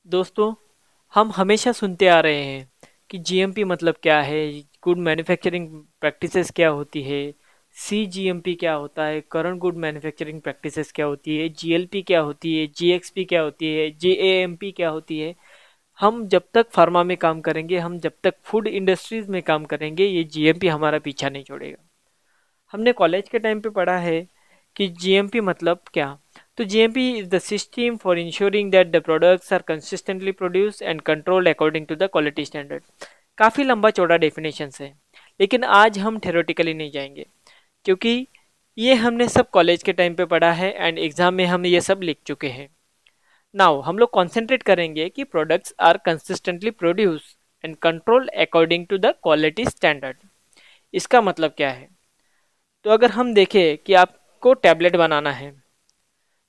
दोस्तों, हम हमेशा सुनते आ रहे हैं कि जीएमपी मतलब क्या है, गुड मैन्युफैक्चरिंग प्रैक्टिसेस क्या होती है, सीजीएमपी क्या होता है, करंट गुड मैन्युफैक्चरिंग प्रैक्टिसेस क्या होती है, जीएलपी क्या होती है, जीएक्सपी क्या होती है, जेएएमपी क्या होती है। हम जब तक फार्मा में काम करेंगे, हम जब तक फूड इंडस्ट्रीज में काम करेंगे, ये जीएमपी हमारा पीछा नहीं छोड़ेगा। हमने कॉलेज के टाइम पे पढ़ा है कि जीएमपी मतलब क्या। तो GMP is the system for insuring that the products are consistently produce and controlled according to the quality standard. काफ़ी लंबा चौड़ा डेफिनेशन है, लेकिन आज हम थ्योरेटिकली नहीं जाएंगे, क्योंकि ये हमने सब कॉलेज के टाइम पे पढ़ा है एंड एग्जाम में हम ये सब लिख चुके हैं। नाउ हम लोग कॉन्सेंट्रेट करेंगे कि products are consistently produce and control according to the quality standard. इसका मतलब क्या है? तो अगर हम देखें कि आपको टैबलेट बनाना है,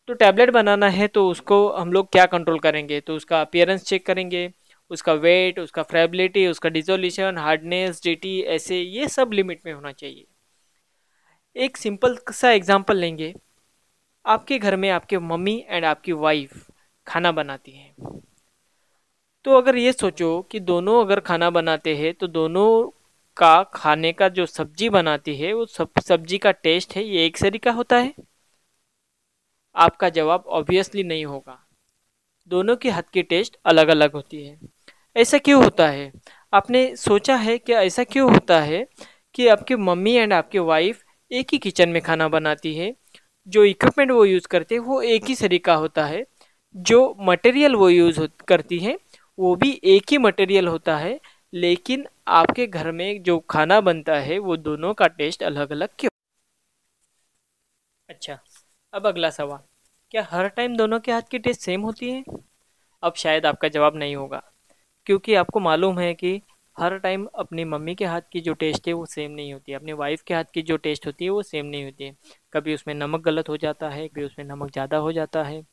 तो टैबलेट बनाना है तो उसको हम लोग क्या कंट्रोल करेंगे? तो उसका अपीयरेंस चेक करेंगे, उसका वेट, उसका फ्रेबिलिटी, उसका डिसोल्यूशन, हार्डनेस, जीटी, ऐसे ये सब लिमिट में होना चाहिए। एक सिंपल सा एग्जांपल लेंगे। आपके घर में आपके मम्मी एंड आपकी वाइफ खाना बनाती हैं। तो अगर ये सोचो कि दोनों अगर खाना बनाते हैं तो दोनों का खाने का जो सब्जी बनाती है वो सब सब्जी का टेस्ट है ये एक तरीका होता है? आपका जवाब ऑब्वियसली नहीं होगा। दोनों के हाथ की टेस्ट अलग अलग होती है। ऐसा क्यों होता है? आपने सोचा है कि ऐसा क्यों होता है कि आपकी मम्मी एंड आपकी वाइफ एक ही किचन में खाना बनाती है, जो इक्विपमेंट वो यूज़ करते हैं वो एक ही तरीका होता है, जो मटेरियल वो यूज़ करती हैं वो भी एक ही मटेरियल होता है, लेकिन आपके घर में जो खाना बनता है वो दोनों का टेस्ट अलग अलग क्यों? अच्छा, अब अगला सवाल, क्या हर टाइम दोनों के हाथ की टेस्ट सेम होती है? अब शायद आपका जवाब नहीं होगा, क्योंकि आपको मालूम है कि हर टाइम अपनी मम्मी के हाथ की जो टेस्ट है वो सेम नहीं होती है, अपनी वाइफ के हाथ की जो टेस्ट होती है वो सेम नहीं होती है। कभी उसमें नमक गलत हो जाता है, कभी उसमें नमक ज़्यादा हो जाता है,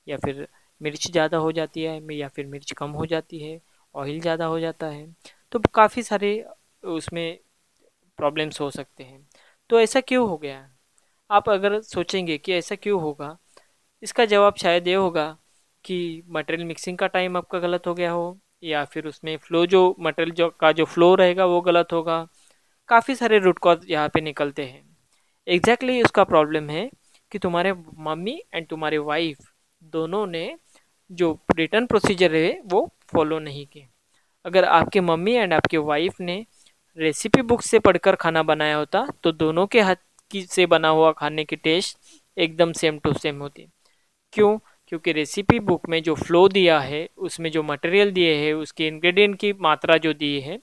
या फिर मिर्च ज़्यादा हो जाती है, या फिर मिर्च कम हो जाती है, ऑयल ज़्यादा हो जाता है। तो काफ़ी सारे उसमें प्रॉब्लम्स हो सकते हैं। तो ऐसा क्यों हो गया? आप अगर सोचेंगे कि ऐसा क्यों होगा, इसका जवाब शायद ये होगा कि मटेरियल मिक्सिंग का टाइम आपका गलत हो गया हो, या फिर उसमें फ्लो जो मटेरियल जो फ्लो रहेगा वो गलत होगा। काफ़ी सारे रूट कॉज यहाँ पे निकलते हैं। एग्जैक्टली उसका प्रॉब्लम है कि तुम्हारे मम्मी एंड तुम्हारे वाइफ दोनों ने जो रिटर्न प्रोसीजर है वो फॉलो नहीं किए। अगर आपके मम्मी एंड आपके वाइफ ने रेसिपी बुक से पढ़कर खाना बनाया होता तो दोनों के हाथ की से बना हुआ खाने की टेस्ट एकदम सेम टू सेम होती। क्यों? क्योंकि रेसिपी बुक में जो फ्लो दिया है, उसमें जो मटेरियल दिए हैं, उसके इंग्रेडिएंट की मात्रा जो दी है,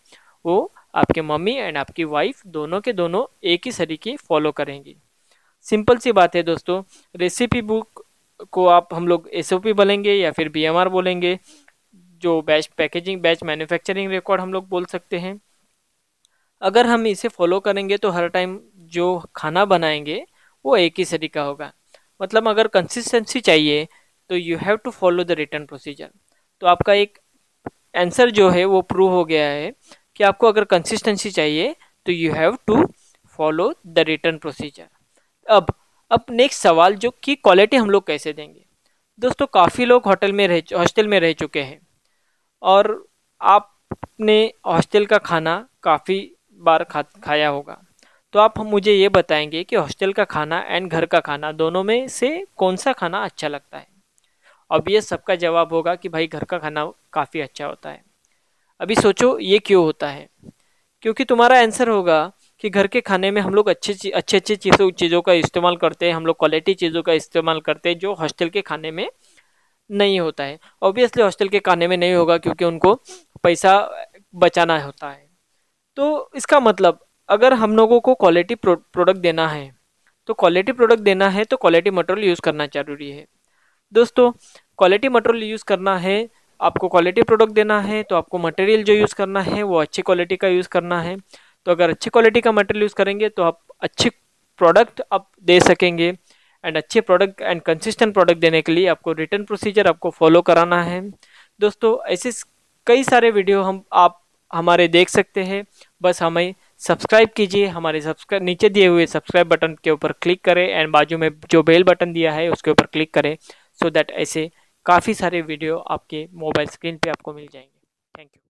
वो आपके मम्मी एंड आपकी वाइफ दोनों के दोनों एक ही तरीके फॉलो करेंगी। सिंपल सी बात है दोस्तों। रेसिपी बुक को आप हम लोग एसओपी बोलेंगे या फिर बीएमआर बोलेंगे, जो बैच मैन्युफैक्चरिंग रिकॉर्ड हम लोग बोल सकते हैं। अगर हम इसे फॉलो करेंगे तो हर टाइम जो खाना बनाएंगे वो एक ही तरीका होगा। मतलब अगर कंसिस्टेंसी चाहिए तो you have to follow the return procedure. तो आपका एक आंसर जो है वो प्रूव हो गया है कि आपको अगर कंसिस्टेंसी चाहिए तो you have to follow the return procedure. अब अब नेक्स्ट सवाल, जो कि क्वालिटी हम लोग कैसे देंगे। दोस्तों, काफ़ी लोग हॉस्टल में रह चुके हैं, और आपने हॉस्टल का खाना काफ़ी बार खाया होगा। तो आप हम मुझे ये बताएंगे कि हॉस्टल का खाना एंड घर का खाना दोनों में से कौन सा खाना अच्छा लगता है? अब ये सबका जवाब होगा कि भाई घर का खाना काफ़ी अच्छा होता है। अभी सोचो ये क्यों होता है? क्योंकि तुम्हारा आंसर होगा कि घर के खाने में हम लोग अच्छे अच्छे चीज़ों का इस्तेमाल करते हैं, हम लोग क्वालिटी चीज़ों का इस्तेमाल करते हैं जो हॉस्टल के खाने में नहीं होता है। ऑब्वियसली हॉस्टल के खाने में नहीं होगा, क्योंकि उनको पैसा बचाना होता है। तो इसका मतलब, अगर हम लोगों को क्वालिटी प्रोडक्ट देना है, तो क्वालिटी प्रोडक्ट देना है तो क्वालिटी मटेरियल यूज़ करना जरूरी है। दोस्तों, क्वालिटी मटेरियल यूज़ करना है, आपको क्वालिटी प्रोडक्ट देना है तो आपको मटेरियल जो यूज़ करना है वो अच्छी क्वालिटी का यूज़ करना है। तो अगर अच्छी क्वालिटी का मटेरियल यूज़ करेंगे तो आप अच्छी प्रोडक्ट आप दे सकेंगे। एंड अच्छे प्रोडक्ट एंड कंसिस्टेंट प्रोडक्ट देने के लिए आपको रिटर्न प्रोसीजर आपको फॉलो कराना है। दोस्तों, ऐसे कई सारे वीडियो आप हमारे देख सकते हैं। बस हमें सब्सक्राइब कीजिए, हमारे सब्सक्राइब नीचे दिए हुए सब्सक्राइब बटन के ऊपर क्लिक करें एंड बाजू में जो बेल बटन दिया है उसके ऊपर क्लिक करें, सो दैट ऐसे काफ़ी सारे वीडियो आपके मोबाइल स्क्रीन पे आपको मिल जाएंगे। Thank you.